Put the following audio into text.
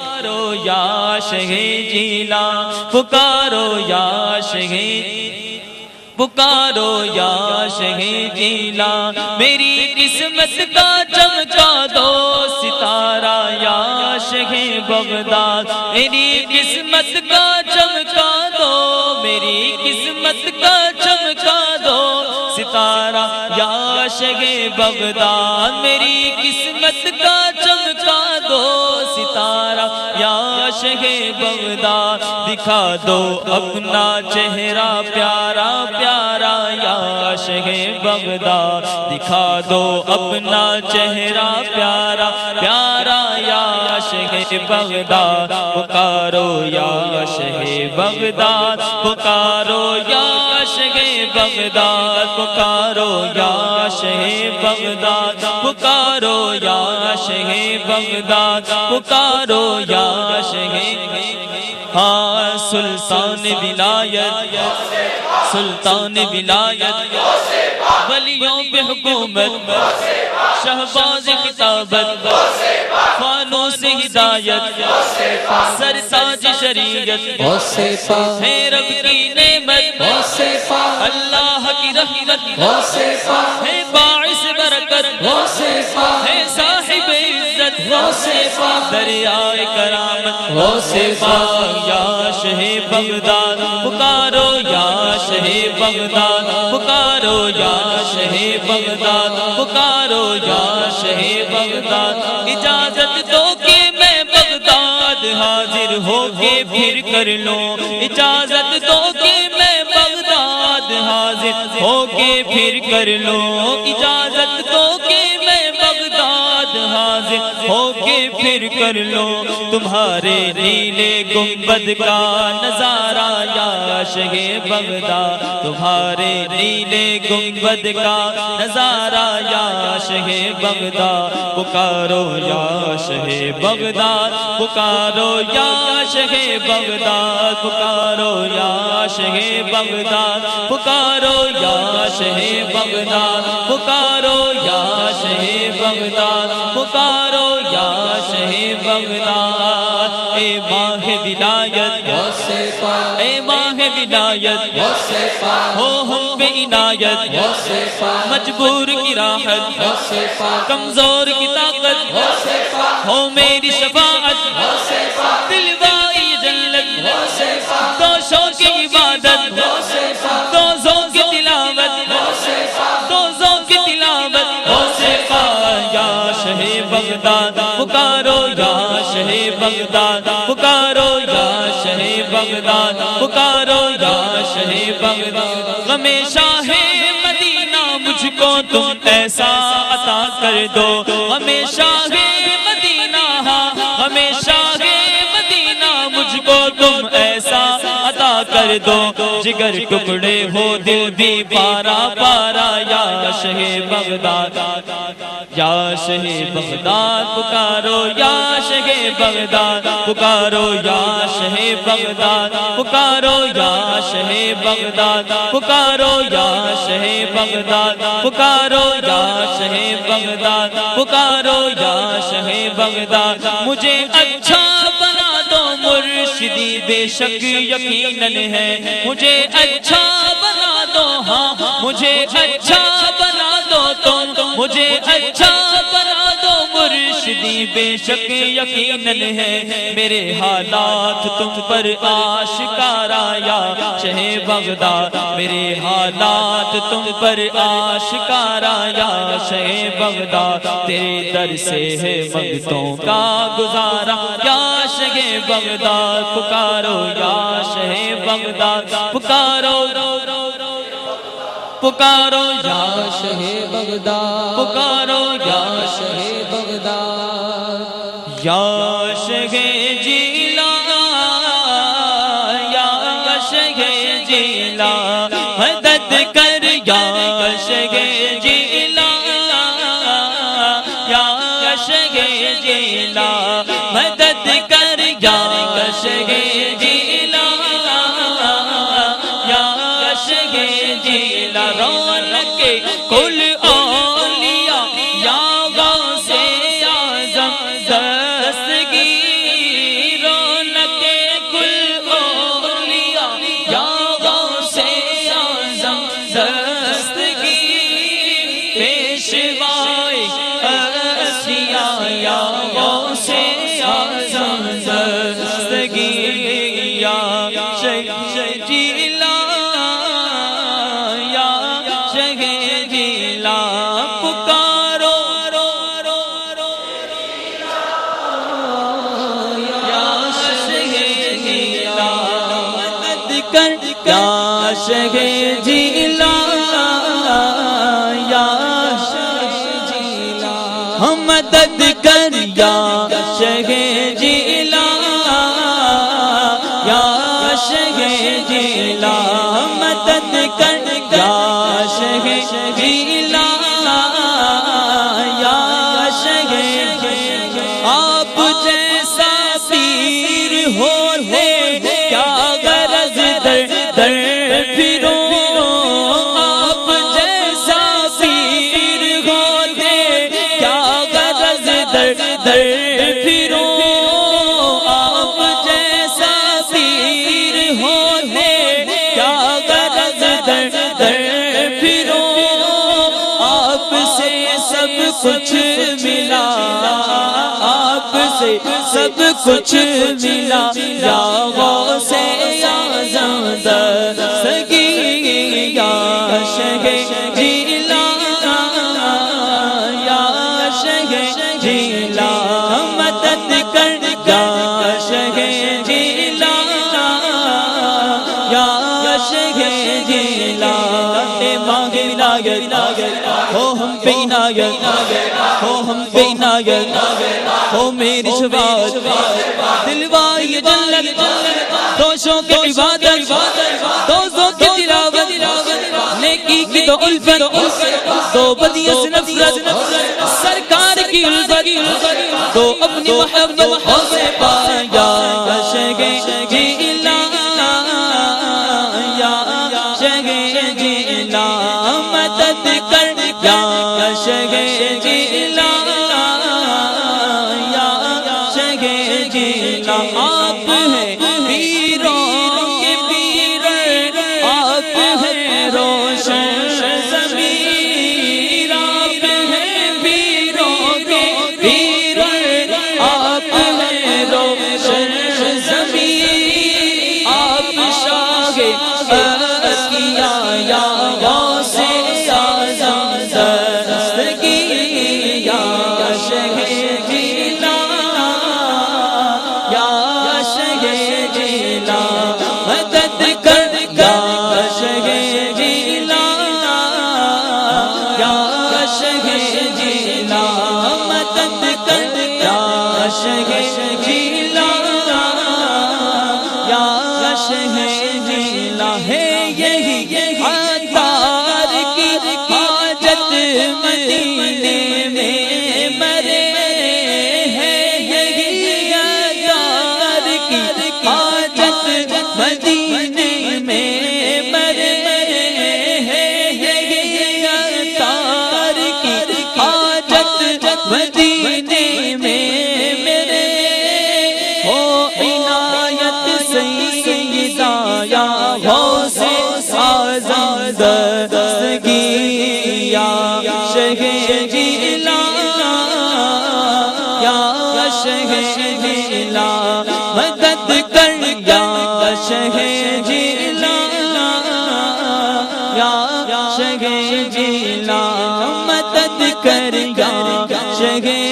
پکارو یا شہ جیلا، پکارو یا شہ، پکارو یا شہ جیلا، میری قسمت کا چمکا دو ستارہ یا شہ بغداد، میری قسمت کا چمکا دو، میری قسمت کا چمکا دو ستارہ یا شہ بغداد، میری قسمت کا چمکا دو ستارہ یا شہ بغداد، دکھا دو اپنا چہرہ پیارا پیارا یا شہ بغداد، دکھا دو اپنا چہرہ پیارا پیارا یا شہ بغداد، پکارو یا شہ بغداد، پکارو یا شہ بغداد، پکارو یا شہ بغداد، پکارو یا شہ بغداد، پکارو یا شہ، ہاں سلطان ولایت، سلطان ولایت، ولیوں پہ حکومت، شہباز خطابت، فانوس ہدایت، سرتاج شریعت، ہے رب کی نعمت، اللہ کی رحمت، ہے باعث برکت، ہے صاحب عزت، دریائے کرامت، یا شہ بغداد، پکارو یا شہ بغداد، پکارو یا شہ بغداد، پکارو یا شہ بغداد، اجازت دو کہ میں بغداد حاضر ہو کے پھر کر لوں، اجازت دو کہ میں بغداد حاضر ہو کے پھر کر لوں، اجازت دو کہ میں بغداد حاضر ہو کے پھر کر لو، تمہارے نیلے گنبد کا نظارہ یا شہ بغداد، تمہارے نیلے گنبد کا نظارہ یا شہ بغداد، پکارو یا شہ بغداد، پکارو یا شہ بغداد، پکارو یا شہ بغداد، پکارو یا شہ بغداد، پکارو یا شہ بغداد، پکارو یا شہ بغداد، اے ماہ ولایت، اے ماہ ولایت، ہو ہم پہ عنایت، مجبور کی راحت، کمزور کی طاقت، ہو میری شفاعت، دلوائی جنت، دوشوں کی عبادت، دوزوں کی تلاوت، دوزوں کی تلاوت، یا شہ بغداد، پکارو یا شہ بغداد، پکارو یا شہ بغداد، پکارو یا شہ بغداد، غم شاہ مدینہ مجھ کو تم ایسا عطا کر دو، ہمیشہ مدینہ، ہمیشہ مدینہ مجھ کو تم ایسا عطا کر دو، جگر ٹکڑے ہو دل بھی پارا پارا یا شہ بغداد، یا شہ بغداد، پکارو یا شہ بغداد، پکارو یا شہ بغداد، پکارو یا شہ بغداد، پکارو یا شہ بغداد، پکارو یا شہ بغداد، پکارو یا شہ بغداد، مجھے اچھا بنا دو مرشدی بے شک یقیناً ہے، مجھے اچھا بنا دو، ہاں مجھے اچھا بنا دو تم، مجھے اچھا بنا دو مرشدی بے شک یقیناً ہے، میرے حالات تم پر آشکارا یا شہ بغداد، میرے حالات تم پر آشکارا یا شہ بغداد، تیرے در سے ہے منگتوں کا گزارا یا شہ بغداد، پکارو یا شہ بغداد، پکارو پکارو یا شہ بغداد، پکارو یا شہ بغداد، یا شہ جیلا، یا شہ جیلا، مدد کر یا شہ جیلا، یا شہ جیلا، مدد کر یا شہ جیلا، یا شہ جیلا، رونق کل اولیاء یا غوث اعظم دستگیر شہ جیلا یا شہ جیلا ہم مدد کر یا شہ جیلا یا شہ جیلا مدد کر یا شہ جیلا یا شہ آپ جیسا پیر ہوتے کیا غرض در در پھرو آپ جیسا پیر ہوتے کیا غرض در در پھرو آپ جیسا پیر ہوتے کیا غرض در در پھرو آپ سے سب کچھ ملا آپ سے سب کچھ ملا یا غوث اعظم دستگی یا شہ جیلا یا شہ جیلا مدد کر یا شہ جیلا یا شہ جیلا اے مانگ ولایت ہو ہم پہ عنایت ہو ہم پہ عنایت ہو میری شفاعت دلوائی جنت دوشوں کی عبادت دوزوں کی تلاوت نیکی کی تو الفت تو بدیوں سے نفرت سرکار کی الفت تو اپنی محبت سے پایا شہ جیلا یا شہ جیلا مدد کر یا شہ جیلا یا شہ جیلا آپ ہیں پیروں کے پیر آپ ہیں روشن ضمیر آپ ہیں پیروں کے پیر آپ ہیں روشن ضمیر آپ شاہ اسکیا یا غوث اعظم دستگی یا شہ جیلا یا شہ جیلا مدد کر یا شہ جیلا یا شہ جیلا مدد کر یا شہ جیلا یا شہ جیلا ہے یہی عطار کی حاجت مدینے میں مرے ہے یہی عطار کی حاجت مدینے میں مرے ہے یہی عطار کی حاجت مدینے میں میرے ہو عنایت سیدہ یا غوث اعظم دستگی یا شہ جیلا یا شہ جیلا مدد کر یا شہ جیلا یا شہ جیلا مدد کر یا شہ